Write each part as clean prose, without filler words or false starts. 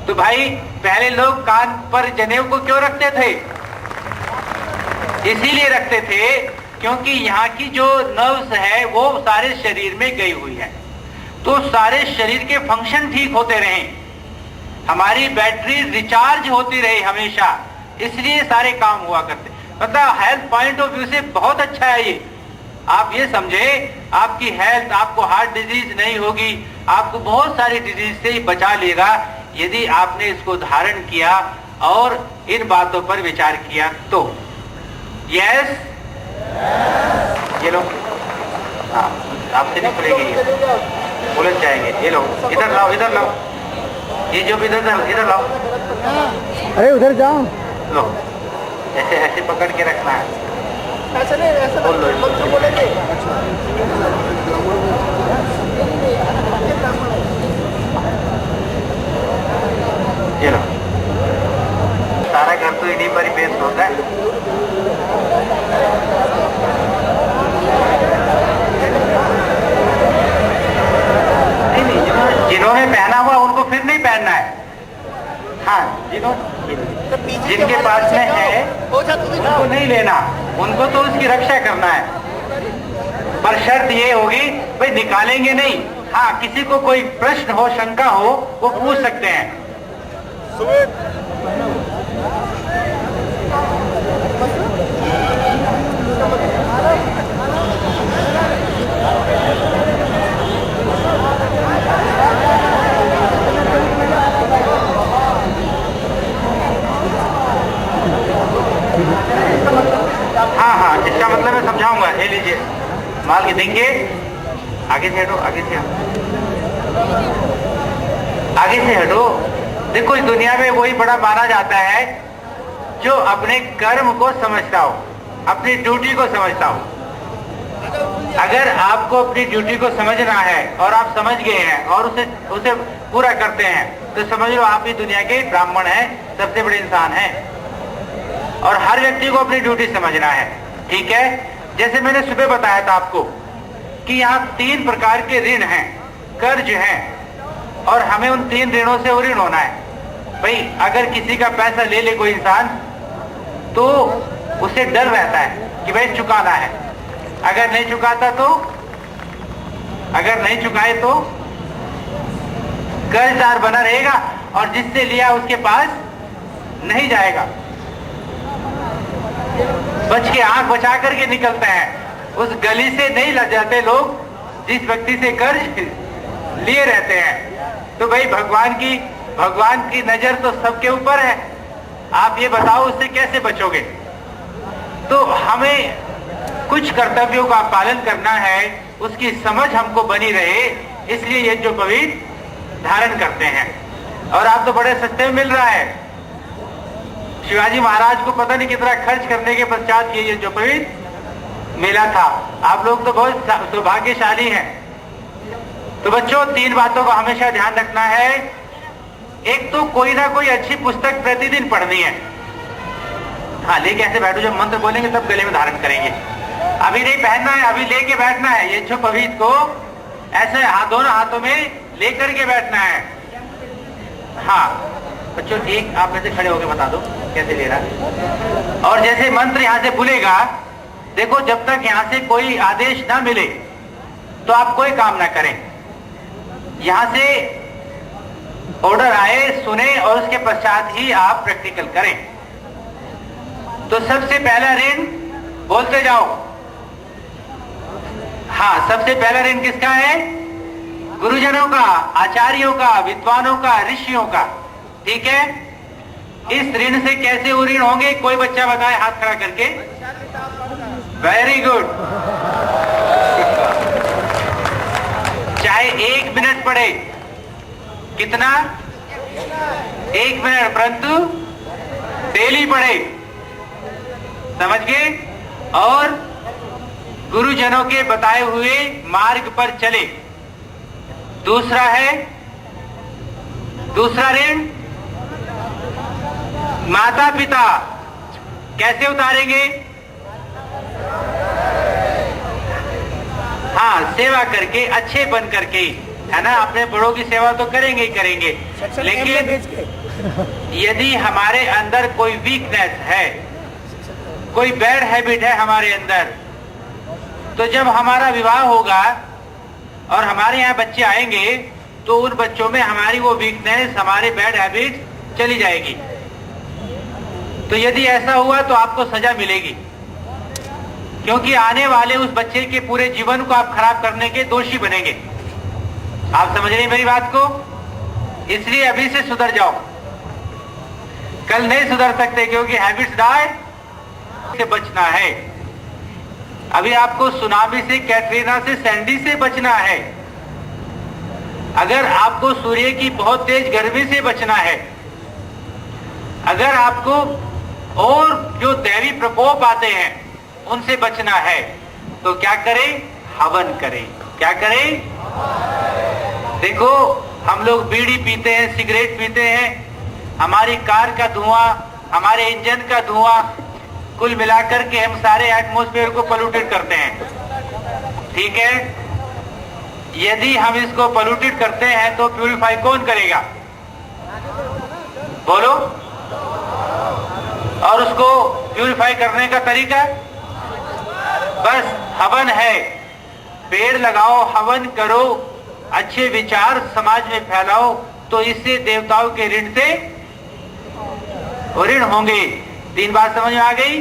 तो भाई पहले लोग कान पर जनेऊ को क्यों रखते थे? इसीलिए रखते थे क्योंकि यहाँ की जो नर्व्स है वो सारे शरीर में गई हुई है, तो सारे शरीर के फंक्शन ठीक होते रहे, हमारी बैटरी रिचार्ज होती रही हमेशा, इसलिए सारे काम हुआ करते। मतलब हेल्थ पॉइंट ऑफ व्यू से बहुत अच्छा है ये। आप ये समझे, आपकी हेल्थ, आपको हार्ट डिजीज नहीं होगी, आपको बहुत सारी डिजीज से बचा लेगा यदि आपने इसको धारण किया और इन बातों पर विचार किया तो। यस, ये लो, हाँ आपसे नहीं खुलेगी, उलझ जाएंगे। ये लो, इधर लाओ, इधर लाओ, ये जो भी इधर लाओ, अरे उधर जाओ, लो ऐसे ऐसे पकड़ के रखना है। ऐसे नहीं, ऐसे बोल लो, बोलेंगे। ये लो, सारा घर तो इन्हीं पर ही बेस्ड होता है। नहीं, जिन्होंने पहना हुआ उनको फिर नहीं पहनना है। हाँ, जिनके पास में है उनको नहीं लेना, उनको तो उसकी रक्षा करना है। पर शर्त ये होगी भाई निकालेंगे नहीं। हाँ, किसी को कोई प्रश्न हो, शंका हो, वो पूछ सकते हैं। हाँ, इसका मतलब मैं समझाऊंगा। ले लीजिए, माल के देंगे। आगे से हटो, आगे से आगे से हटो। देखो, इस दुनिया में वही बड़ा माना जाता है जो अपने कर्म को समझता हो, अपनी ड्यूटी को समझता हो। अगर आपको अपनी ड्यूटी को समझना है और आप समझ गए हैं और उसे पूरा करते हैं, तो समझ लो आप ही दुनिया के ब्राह्मण हैं, सबसे बड़े इंसान हैं। और हर व्यक्ति को अपनी ड्यूटी समझना है, ठीक है। जैसे मैंने सुबह बताया था आपको कि यहाँ 3 प्रकार के ऋण हैं, कर्ज हैं, और हमें उन 3 ऋणों से ऋण होना है। भाई अगर किसी का पैसा ले ले कोई इंसान, तो उसे डर रहता है कि भाई चुकाना है। अगर नहीं चुकाता तो, अगर नहीं चुकाए तो कर्जदार बना रहेगा और जिससे लिया उसके पास नहीं जाएगा। बच के आंख बचा करके निकलते हैं। उस गली से नहीं लग जाते लोग जिस व्यक्ति से कर्ज लिए रहते हैं। तो भाई भगवान की नजर तो सबके ऊपर है। आप ये बताओ उससे कैसे बचोगे? तो हमें कुछ कर्तव्यों का पालन करना है, उसकी समझ हमको बनी रहे, इसलिए ये जो पवित्र धारण करते हैं। और आप तो बड़े सस्ते में मिल रहा है। शिवाजी महाराज को पता नहीं कितना खर्च करने के पश्चात ये जो पवित्र मिला था। आप लोग तो बहुत सौभाग्यशाली हैं। तो बच्चों, 3 बातों का हमेशा ध्यान रखना है। एक तो कोई ना कोई अच्छी पुस्तक प्रतिदिन पढ़नी है। हाँ, लेके ऐसे बैठो, जब मंत्र बोलेंगे तब गले में धारण करेंगे। अभी नहीं पहनना है, अभी लेके बैठना है। ये जो पवित्र को ऐसे दोनों हाथों में लेकर के बैठना है। हाँ बच्चों, एक आप ऐसे खड़े होकर बता दो कैसे ले रहा है। और जैसे मंत्र यहाँ से बोलेगा, देखो जब तक यहाँ से कोई आदेश ना मिले तो आप कोई काम ना करें। यहाँ से ऑर्डर आए, सुने और उसके पश्चात ही आप प्रैक्टिकल करें। तो सबसे पहला ऋण बोलते जाओ। हाँ, सबसे पहला ऋण किसका है? गुरुजनों का, आचार्यों का, विद्वानों का, ऋषियों का। ठीक है। इस ऋण से कैसे ऋण होंगे? कोई बच्चा बताए हाथ खड़ा करके। Very good. चाहे 1 मिनट पड़े, कितना? 1 मिनट, परंतु डेली पढ़े, समझ गए? और गुरुजनों के बताए हुए मार्ग पर चले। दूसरा है, दूसरा ऋण माता पिता कैसे उतारेंगे? हाँ, सेवा करके, अच्छे बन करके, है ना, अपने बड़ों की सेवा तो करेंगे ही करेंगे, लेकिन यदि हमारे अंदर कोई वीकनेस है, कोई बैड हैबिट है हमारे अंदर, तो जब हमारा विवाह होगा और हमारे यहाँ बच्चे आएंगे तो उन बच्चों में हमारी वो वीकनेस, हमारे बैड हैबिट चली जाएगी। तो यदि ऐसा हुआ तो आपको सजा मिलेगी, क्योंकि आने वाले उस बच्चे के पूरे जीवन को आप खराब करने के दोषी बनेंगे। आप समझ रहे हैं मेरी बात को? इसलिए अभी से सुधर जाओ, कल नहीं सुधर सकते, क्योंकि हैबिट्स डाई से बचना है। अभी आपको सुनामी से, कैटरीना से, सैंडी से बचना है। अगर आपको सूर्य की बहुत तेज गर्मी से बचना है, अगर आपको और जो दैवी प्रकोप आते हैं उनसे बचना है, तो क्या करें? हवन करें। क्या करें? देखो, हम लोग बीड़ी पीते हैं, सिगरेट पीते हैं, हमारी कार का धुआं, हमारे इंजन का धुआं, कुल मिलाकर के हम सारे एटमॉस्फेयर को पोल्यूटेड करते हैं। ठीक है, यदि हम इसको पोल्यूटेड करते हैं तो प्यूरिफाई कौन करेगा? बोलो। और उसको प्यूरिफाई करने का तरीका बस हवन है। पेड़ लगाओ, हवन करो, अच्छे विचार समाज में फैलाओ, तो इससे देवताओं के ऋण से ऋण होंगे। 3 बात समझ में आ गई?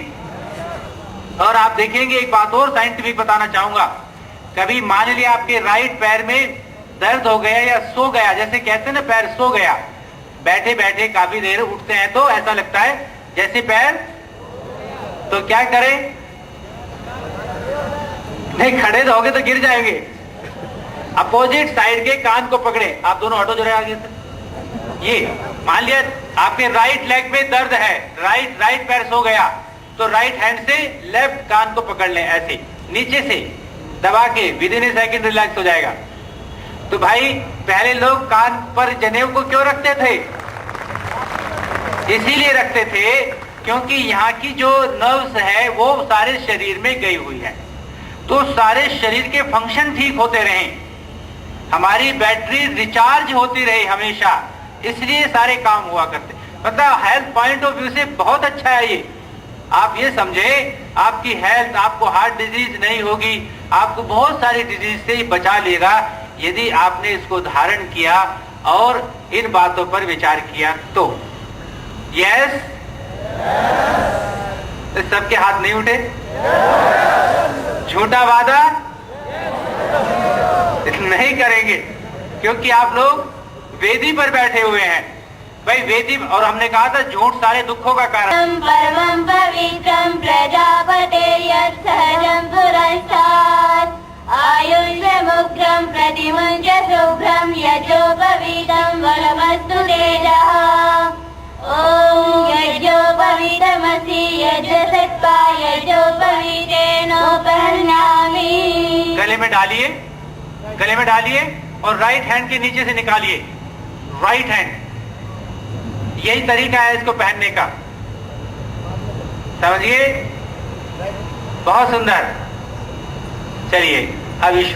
और आप देखेंगे, एक बात और साइंटिफिक बताना चाहूंगा। कभी मान लिया आपके राइट पैर में दर्द हो गया या सो गया, जैसे कहते हैं ना पैर सो गया, बैठे बैठे काफी देर उठते हैं तो ऐसा लगता है जैसे पैर, तो क्या करें? नहीं, खड़े रहोगे तो गिर जाएंगे। अपोजिट साइड के कान को पकड़े, आप दोनों हटो जरा आगे से। ये मान लिया आपके राइट लेग में दर्द है, राइट पैर सो गया, तो राइट हैंड से लेफ्ट कान को पकड़ लें, ऐसे नीचे से दबा के, with in A second relax हो जाएगा। तो भाई, पहले लोग कान पर जनेऊ को क्यों रखते थे? इसीलिए रखते थे क्योंकि यहाँ की जो नर्व्स है वो सारे शरीर में गई हुई है, तो सारे शरीर के फंक्शन ठीक होते रहे, हमारी बैटरी रिचार्ज होती रही हमेशा, इसलिए सारे काम हुआ करते। मतलब हेल्थ पॉइंट ऑफ व्यू से बहुत अच्छा है ये। आप ये समझे, आपकी हेल्थ, आपको हार्ट डिजीज नहीं होगी, आपको बहुत सारी डिजीज से बचा लेगा यदि आपने इसको धारण किया और इन बातों पर विचार किया तो। यस? सबके हाथ नहीं उठे? झूठा वादा नहीं करेंगे, क्योंकि आप लोग वेदी पर बैठे हुए हैं। भाई वेदी, और हमने कहा था झूठ सारे दुखों का कारण। परमं पवित्रं प्रजापतेर्यत् सहजं पुरस्तात् आयुष्यमुग्रं प्रतिमुञ्च शुभ्रं यज्ञोपवीतं वरमस्तु तेजः। ॐ यज्ञोपवीतमसि यज्ञसत्त्वा यज्ञोपवीतेनोपहन्यामि। गले में डालिए, गले में डालिए और राइट हैंड के नीचे से निकालिए। राइट हैंड, यही तरीका है इसको पहनने का, समझिए? बहुत सुंदर। चलिए अब ईश्वर